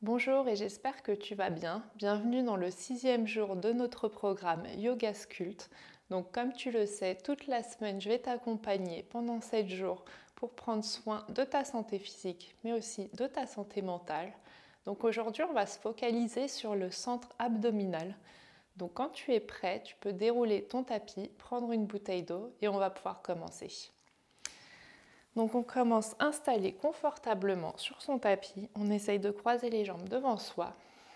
Bonjour et j'espère que tu vas bien. Bienvenue dans le 6e jour de notre programme Yoga Sculpt. Donc comme tu le sais, toute la semaine, je vais t'accompagner pendant 7 jours pour prendre soin de ta santé physique, mais aussi de ta santé mentale. Donc aujourd'hui, on va se focaliser sur le centre abdominal. Donc quand tu es prêt, tu peux dérouler ton tapis, prendre une bouteille d'eau et on va pouvoir commencer. Donc on commence installé confortablement sur son tapis, on essaye de croiser les jambes devant soi,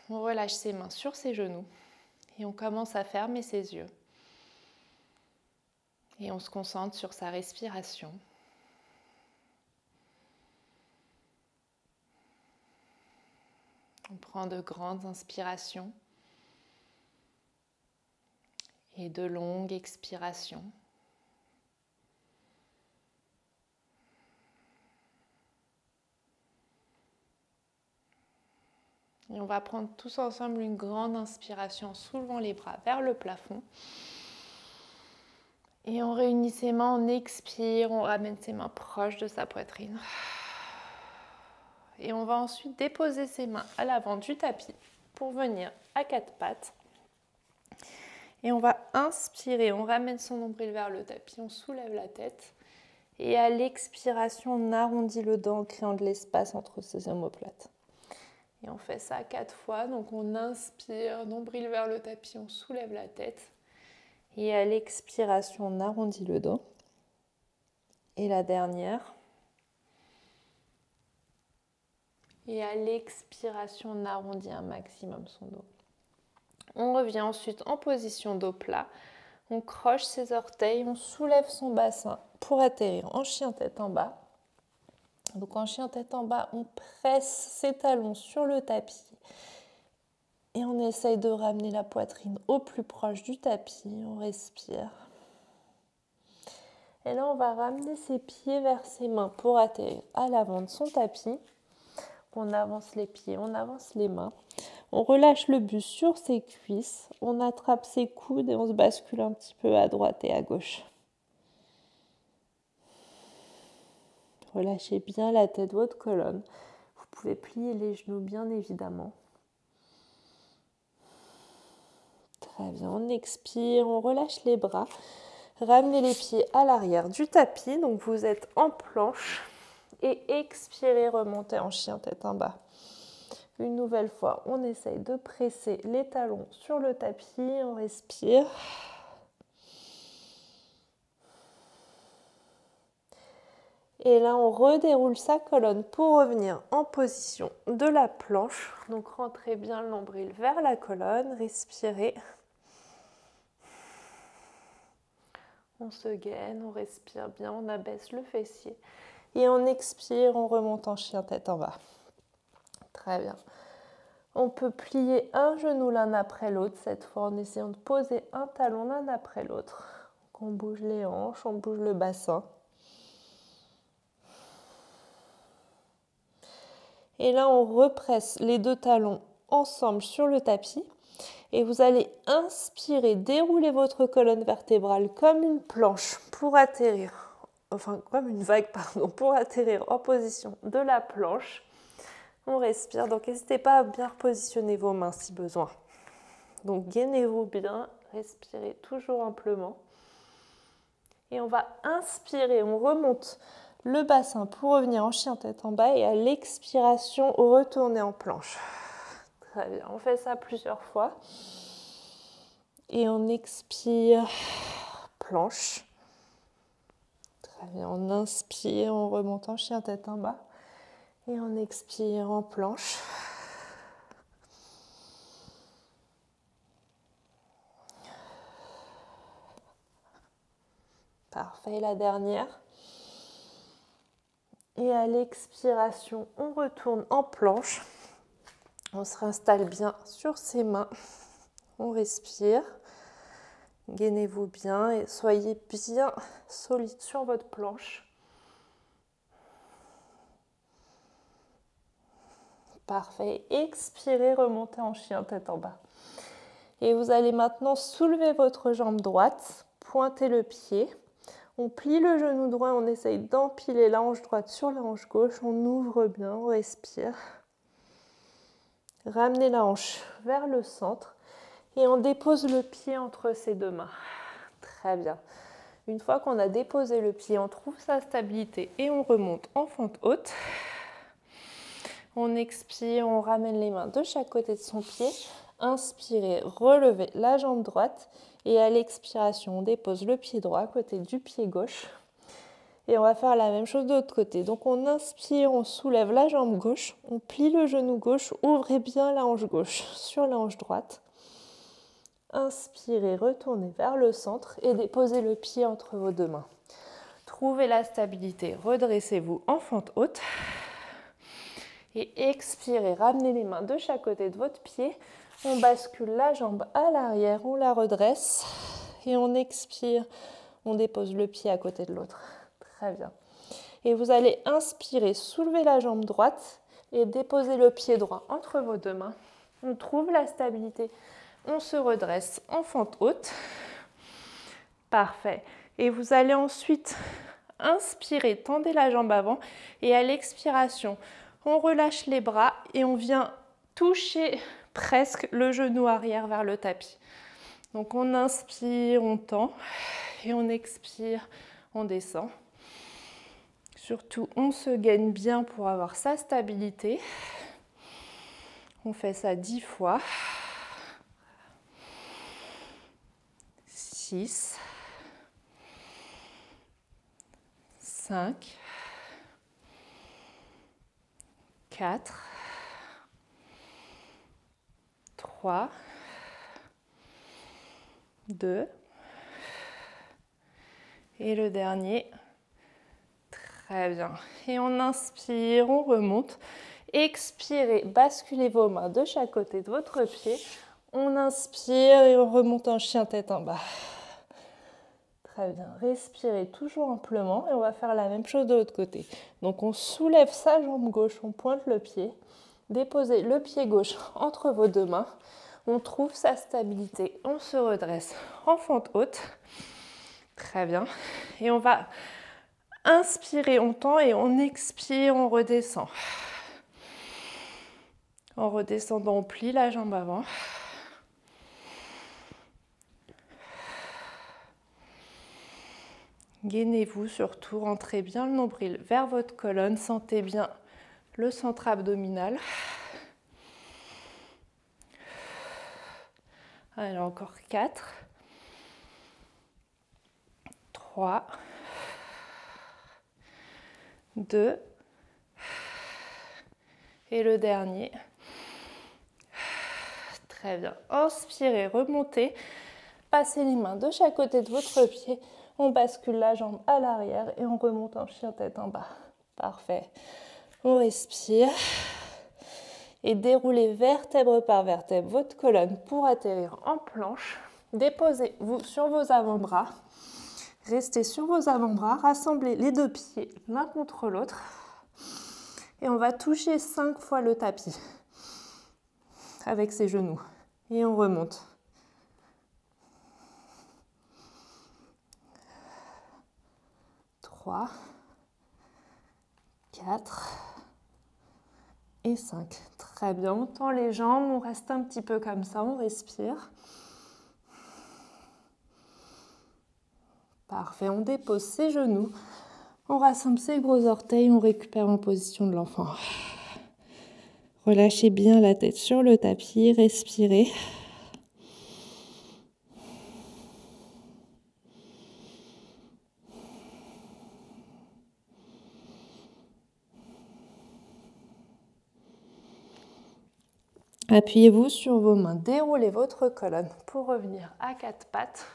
on relâche ses mains sur ses genoux et on commence à fermer ses yeux. Et on se concentre sur sa respiration. On prend de grandes inspirations et de longues expirations. Et on va prendre tous ensemble une grande inspiration en soulevant les bras vers le plafond. Et on réunit ses mains, on expire, on ramène ses mains proches de sa poitrine. Et on va ensuite déposer ses mains à l'avant du tapis pour venir à quatre pattes. Et on va inspirer, on ramène son nombril vers le tapis, on soulève la tête. Et à l'expiration, on arrondit le dos en créant de l'espace entre ses omoplates. Et on fait ça 4 fois. Donc on inspire, nombril vers le tapis, on soulève la tête. Et à l'expiration, on arrondit le dos. Et la dernière. Et à l'expiration, on arrondit un maximum son dos. On revient ensuite en position dos plat. On croche ses orteils, on soulève son bassin pour atterrir en chien tête en bas. Donc en chien tête en bas, on presse ses talons sur le tapis et on essaye de ramener la poitrine au plus proche du tapis. On respire. Et là, on va ramener ses pieds vers ses mains pour atterrir à l'avant de son tapis. On avance les pieds, on avance les mains. On relâche le buste sur ses cuisses. On attrape ses coudes et on se bascule un petit peu à droite et à gauche. Relâchez bien la tête de votre colonne. Vous pouvez plier les genoux bien évidemment. Très bien, on expire, on relâche les bras. Ramenez les pieds à l'arrière du tapis, donc vous êtes en planche. Et expirez, remontez en chien tête en bas. Une nouvelle fois, on essaye de presser les talons sur le tapis, on respire. Et là, on redéroule sa colonne pour revenir en position de la planche. Donc, rentrez bien le nombril vers la colonne, respirez. On se gaine, on respire bien, on abaisse le fessier. Et on expire, on remonte en chien tête en bas. Très bien. On peut plier un genou l'un après l'autre, cette fois en essayant de poser un talon l'un après l'autre. On bouge les hanches, on bouge le bassin. Et là, on represse les deux talons ensemble sur le tapis. Et vous allez inspirer, dérouler votre colonne vertébrale comme une planche pour atterrir, enfin comme une vague, pardon, pour atterrir en position de la planche. On respire, donc n'hésitez pas à bien repositionner vos mains si besoin. Donc gainez-vous bien, respirez toujours amplement. Et on va inspirer, on remonte le bassin pour revenir en chien tête en bas et à l'expiration, retourner en planche. Très bien, on fait ça plusieurs fois. Et on expire, planche. Très bien, on inspire, on remonte en chien tête en bas. Et on expire en planche. Parfait, la dernière. Et à l'expiration, on retourne en planche. On se réinstalle bien sur ses mains. On respire. Gainez-vous bien et soyez bien solide sur votre planche. Parfait. Expirez, remontez en chien tête en bas. Et vous allez maintenant soulever votre jambe droite, pointer le pied. On plie le genou droit, on essaye d'empiler la hanche droite sur la hanche gauche. On ouvre bien, on respire. Ramenez la hanche vers le centre et on dépose le pied entre ses deux mains. Très bien. Une fois qu'on a déposé le pied, on trouve sa stabilité et on remonte en fente haute. On expire, on ramène les mains de chaque côté de son pied. Inspirez, relevez la jambe droite et à l'expiration, on dépose le pied droit à côté du pied gauche. Et on va faire la même chose de l'autre côté. Donc on inspire, on soulève la jambe gauche, on plie le genou gauche, ouvrez bien la hanche gauche sur la hanche droite. Inspirez, retournez vers le centre et déposez le pied entre vos deux mains. Trouvez la stabilité, redressez-vous en fente haute. Et expirez, ramenez les mains de chaque côté de votre pied. On bascule la jambe à l'arrière, on la redresse. Et on expire, on dépose le pied à côté de l'autre. Très bien. Et vous allez inspirer, soulever la jambe droite et déposer le pied droit entre vos deux mains. On trouve la stabilité, on se redresse en fente haute. Parfait. Et vous allez ensuite inspirer, tendez la jambe avant et à l'expiration, on relâche les bras et on vient toucher presque le genou arrière vers le tapis. Donc on inspire, on tend et on expire, on descend. Surtout, on se gaine bien pour avoir sa stabilité. On fait ça 10 fois. 6, 5, 4, 3, 2, et le dernier. Très bien. Et on inspire, on remonte. Expirez, basculez vos mains de chaque côté de votre pied. On inspire et on remonte en chien tête en bas. Très bien. Respirez toujours amplement et on va faire la même chose de l'autre côté. Donc on soulève sa jambe gauche, on pointe le pied. Déposez le pied gauche entre vos deux mains. On trouve sa stabilité, on se redresse en fente haute. Très bien. Et on va inspirer, on tend et on expire, on redescend. En redescendant, on plie la jambe avant. Gainez-vous surtout, rentrez bien le nombril vers votre colonne, sentez bien le centre abdominal. Allez, encore 4, 3, 2, et le dernier. Très bien. Inspirez, remontez, passez les mains de chaque côté de votre pied. On bascule la jambe à l'arrière et on remonte en chien tête en bas. Parfait. On respire. Et déroulez vertèbre par vertèbre votre colonne pour atterrir en planche. Déposez-vous sur vos avant-bras. Restez sur vos avant-bras. Rassemblez les deux pieds l'un contre l'autre. Et on va toucher 5 fois le tapis avec ses genoux. Et on remonte. 3, 4 et 5. Très bien, on tend les jambes, on reste un petit peu comme ça, on respire. Parfait, on dépose ses genoux, on rassemble ses gros orteils, on récupère en position de l'enfant. Relâchez bien la tête sur le tapis, respirez. Appuyez-vous sur vos mains, déroulez votre colonne pour revenir à 4 pattes.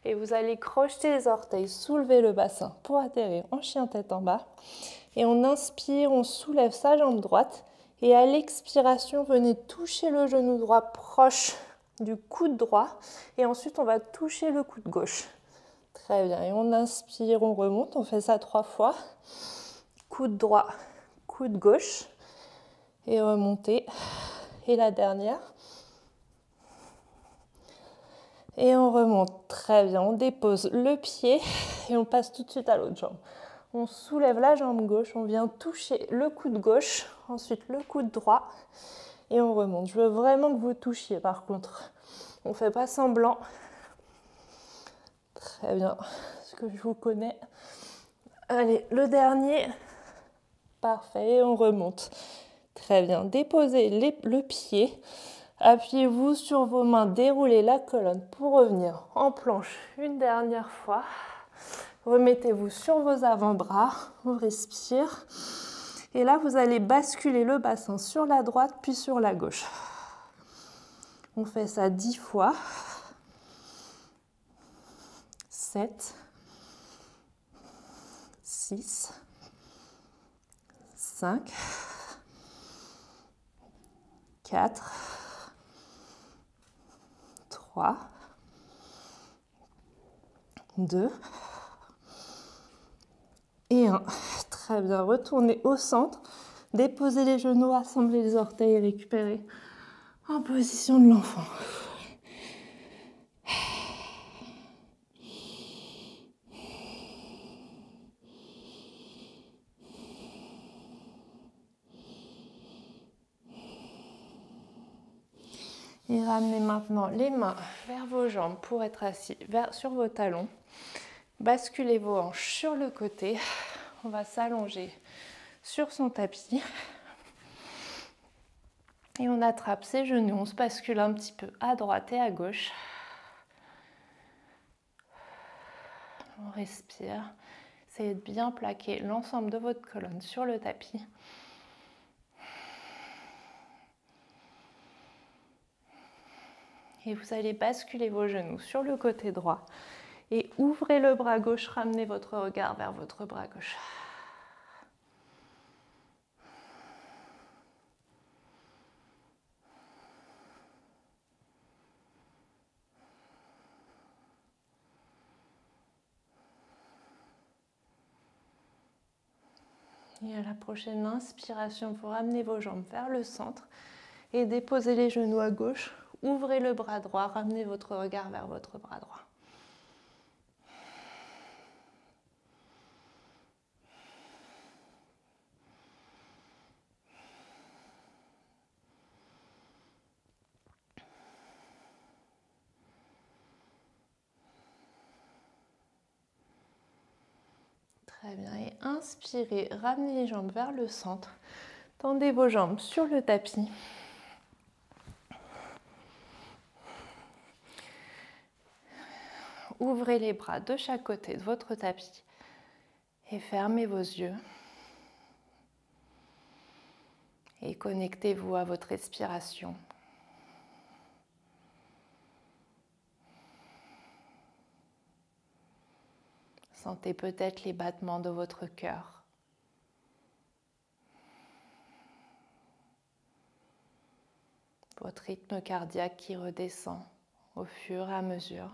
Et vous allez crocheter les orteils, soulever le bassin pour atterrir en chien tête en bas. Et on inspire, on soulève sa jambe droite. Et à l'expiration, venez toucher le genou droit proche du coude droit. Et ensuite, on va toucher le coude gauche. Très bien. Et on inspire, on remonte. On fait ça 3 fois. Coude droit, coude gauche. Et remontez. Et la dernière. Et on remonte. Très bien. On dépose le pied et on passe tout de suite à l'autre jambe. On soulève la jambe gauche, on vient toucher le coude gauche, ensuite le coude droit. et on remonte. Je veux vraiment que vous touchiez par contre. On ne fait pas semblant. Très bien, parce que je vous connais. Allez, le dernier. Parfait, et on remonte. Très bien, déposez le pied. Appuyez-vous sur vos mains, déroulez la colonne pour revenir en planche une dernière fois. Remettez-vous sur vos avant-bras, on respire. Et là, vous allez basculer le bassin sur la droite puis sur la gauche. On fait ça 10 fois. 7, 6, 5, 4, 3, 2 et 1. Très bien, retournez au centre, déposez les genoux, rassemblez les orteils et récupérez en position de l'enfant. Et ramenez maintenant les mains vers vos jambes pour être assis sur vos talons. Basculez vos hanches sur le côté. On va s'allonger sur son tapis. Et on attrape ses genoux. On se bascule un petit peu à droite et à gauche. On respire. Essayez de bien plaquer l'ensemble de votre colonne sur le tapis. Et vous allez basculer vos genoux sur le côté droit et ouvrez le bras gauche, ramenez votre regard vers votre bras gauche. Et à la prochaine inspiration, vous ramenez vos jambes vers le centre et déposez les genoux à gauche. Ouvrez le bras droit, ramenez votre regard vers votre bras droit. Très bien, et inspirez, ramenez les jambes vers le centre. Tendez vos jambes sur le tapis. Ouvrez les bras de chaque côté de votre tapis et fermez vos yeux. Et connectez-vous à votre respiration. Sentez peut-être les battements de votre cœur. Votre rythme cardiaque qui redescend au fur et à mesure.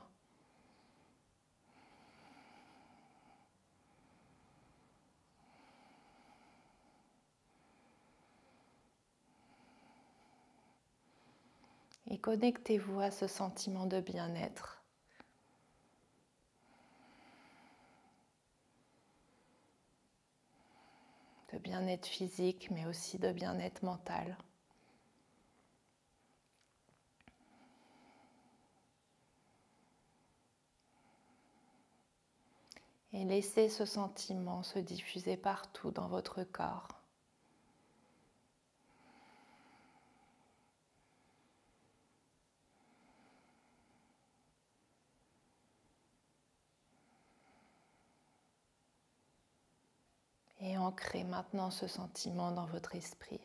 Et connectez-vous à ce sentiment de bien-être. De bien-être physique, mais aussi de bien-être mental. Et laissez ce sentiment se diffuser partout dans votre corps. Et ancrez maintenant ce sentiment dans votre esprit.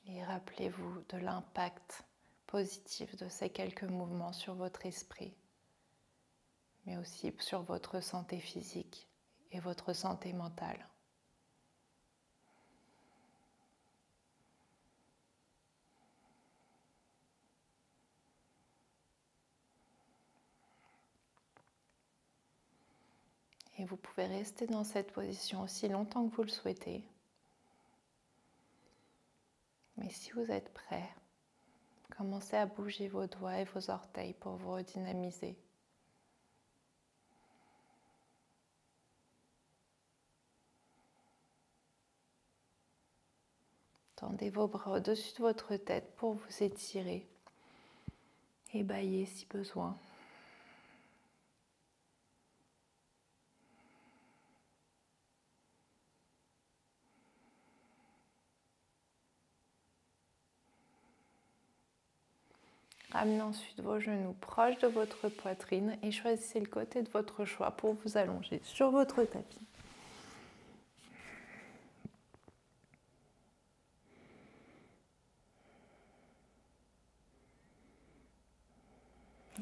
Et rappelez-vous de l'impact positif de ces quelques mouvements sur votre esprit, mais aussi sur votre santé physique et votre santé mentale. Et vous pouvez rester dans cette position aussi longtemps que vous le souhaitez. Mais si vous êtes prêt, commencez à bouger vos doigts et vos orteils pour vous redynamiser. Tendez vos bras au-dessus de votre tête pour vous étirer et bâiller si besoin. Ramenez ensuite vos genoux proches de votre poitrine et choisissez le côté de votre choix pour vous allonger sur votre tapis.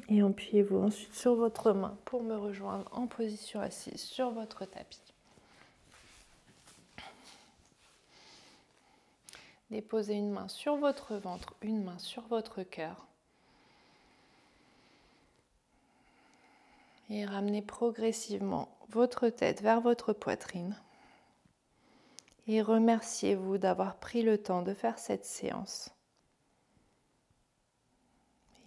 Et appuyez-vous ensuite sur votre main pour me rejoindre en position assise sur votre tapis. Déposez une main sur votre ventre, une main sur votre cœur. Et ramenez progressivement votre tête vers votre poitrine. Et remerciez-vous d'avoir pris le temps de faire cette séance.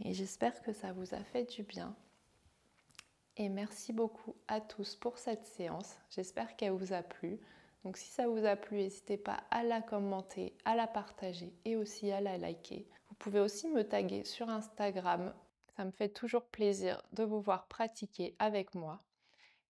Et j'espère que ça vous a fait du bien. Et merci beaucoup à tous pour cette séance. J'espère qu'elle vous a plu. Donc si ça vous a plu, n'hésitez pas à la commenter, à la partager et aussi à la liker. Vous pouvez aussi me taguer sur Instagram. Ça me fait toujours plaisir de vous voir pratiquer avec moi.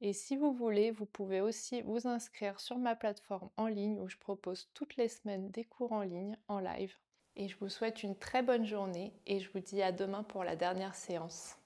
Et si vous voulez, vous pouvez aussi vous inscrire sur ma plateforme en ligne où je propose toutes les semaines des cours en ligne, en live. Et je vous souhaite une très bonne journée et je vous dis à demain pour la dernière séance.